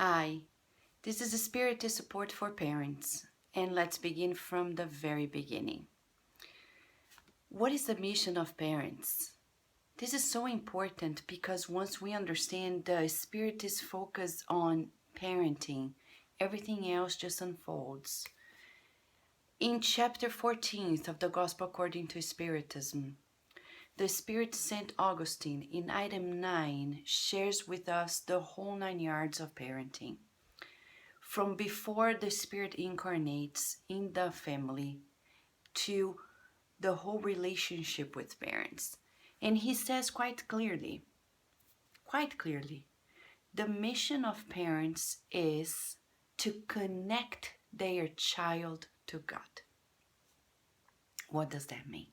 Hi, this is a Spirit Support for Parents, and let's begin from the very beginning. What is the mission of parents? This is so important because once we understand the Spirit is focused on parenting, everything else just unfolds. In chapter 14 of the Gospel according to Spiritism, the Spirit St. Augustine in item 9 shares with us the whole 9 yards of parenting. From before the Spirit incarnates in the family to the whole relationship with parents. And he says quite clearly, the mission of parents is to connect their child to God. What does that mean?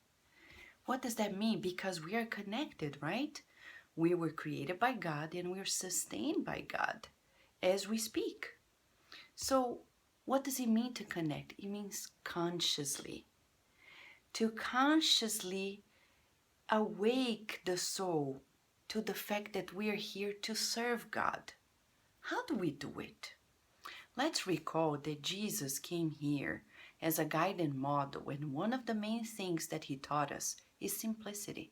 What does that mean? Because we are connected, right? We were created by God and we're sustained by God as we speak. So what does it mean to connect? It means consciously. To consciously awake the soul to the fact that we are here to serve God. How do we do it? Let's recall that Jesus came here as a guide and model, and one of the main things that he taught us is simplicity.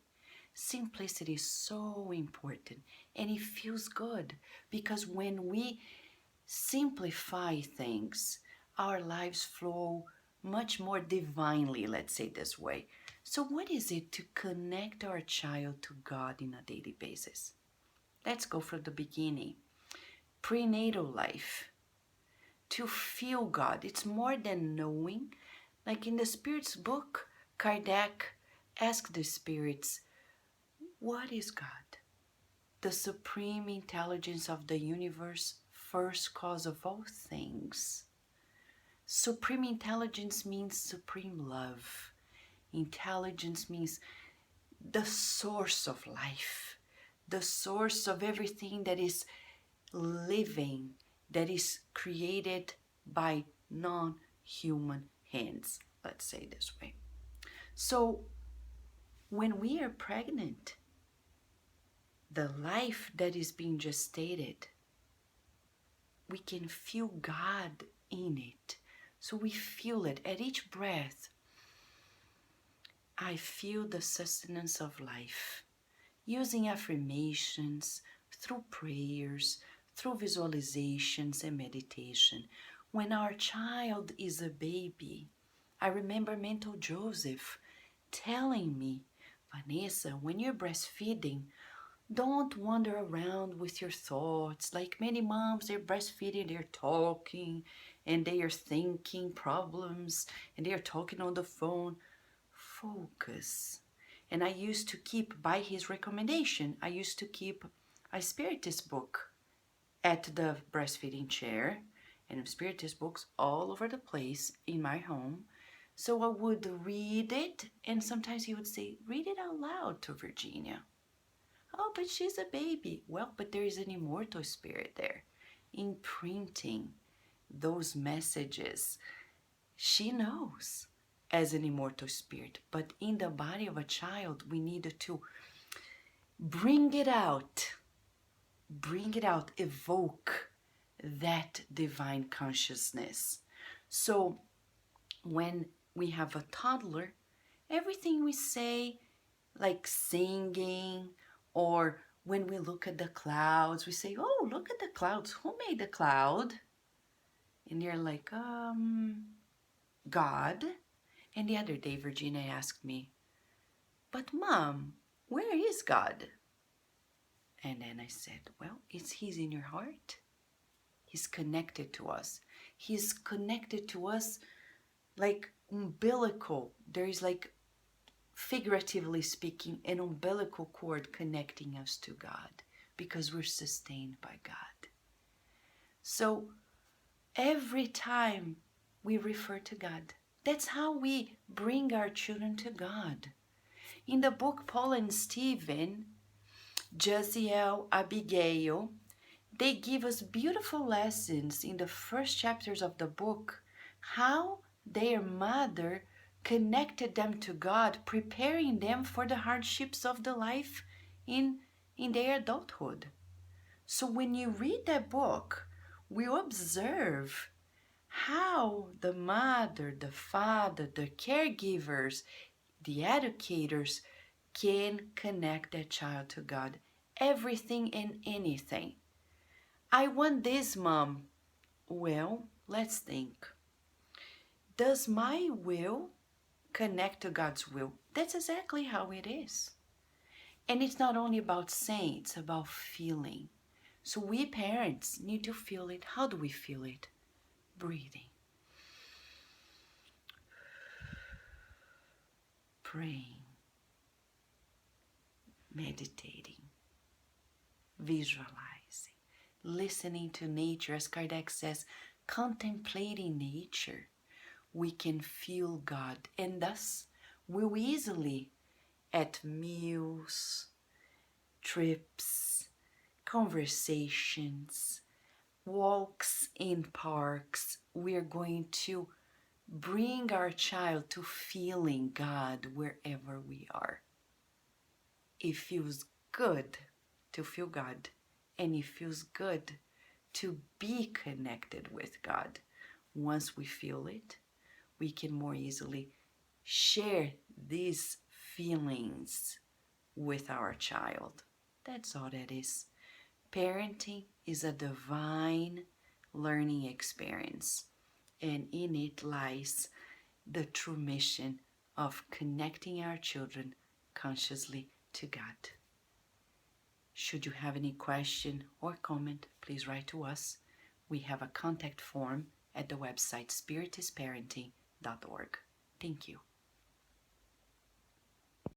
Simplicity is so important, and it feels good because when we simplify things, our lives flow much more divinely, let's say this way. So what is it to connect our child to God in a daily basis? Let's go from the beginning. Prenatal life. To feel God. It's more than knowing. Like in the Spirit's book, Kardec asked the spirits, what is God? The supreme intelligence of the universe, first cause of all things. Supreme intelligence means supreme love. Intelligence means the source of life, the source of everything that is living, that is created by non-human hands, let's say this way. So when we are pregnant, the life that is being gestated, we can feel God in it. So we feel it at each breath. I feel the sustenance of life, using affirmations, through prayers, through visualizations and meditation. When our child is a baby, I remember Mentor Joseph telling me, Vanessa, when you're breastfeeding, don't wander around with your thoughts. Like many moms, they're breastfeeding, they're talking, and they are thinking problems, and they are talking on the phone. Focus. And I used to keep, by his recommendation, I used to keep a Spiritist book at the breastfeeding chair, and Spiritist books all over the place in my home. So I would read it, and sometimes he would say, read it out loud to Virginia. Oh, but she's a baby. Well, but there is an immortal spirit there, imprinting those messages. She knows as an immortal spirit, but in the body of a child, we need to bring it out, evoke that divine consciousness. So when we have a toddler, everything we say, like singing, or when we look at the clouds, we say, oh, look at the clouds. Who made the cloud? And you're like, God. And the other day, Virginia asked me, but Mom, where is God? And then I said, well, He's in your heart. He's connected to us. He's connected to us like umbilical. There is, like, figuratively speaking, an umbilical cord connecting us to God because we're sustained by God. So every time we refer to God, that's how we bring our children to God. In the book Paul and Stephen, Jaziel, Abigail, they give us beautiful lessons in the first chapters of the book, how their mother connected them to God, preparing them for the hardships of the life in their adulthood. So when you read that book, we observe how the mother, the father, the caregivers, the educators can connect their child to God. Everything and anything. I want this, mom. Well, let's think. Does my will connect to God's will? That's exactly how it is. And it's not only about saying, it's about feeling. So we parents need to feel it. How do we feel it? Breathing, praying, meditating, visualizing, listening to nature. As Kardec says, contemplating nature, we can feel God, and thus will easily, at meals, trips, conversations, walks in parks, we are going to bring our child to feeling God wherever we are. It feels good to feel God, and it feels good to be connected with God. Once we feel it, we can more easily share these feelings with our child. That's all that is. Parenting is a divine learning experience, and in it lies the true mission of connecting our children consciously to God. Should you have any question or comment, please write to us. We have a contact form at the website spiritisparenting.org. Thank you.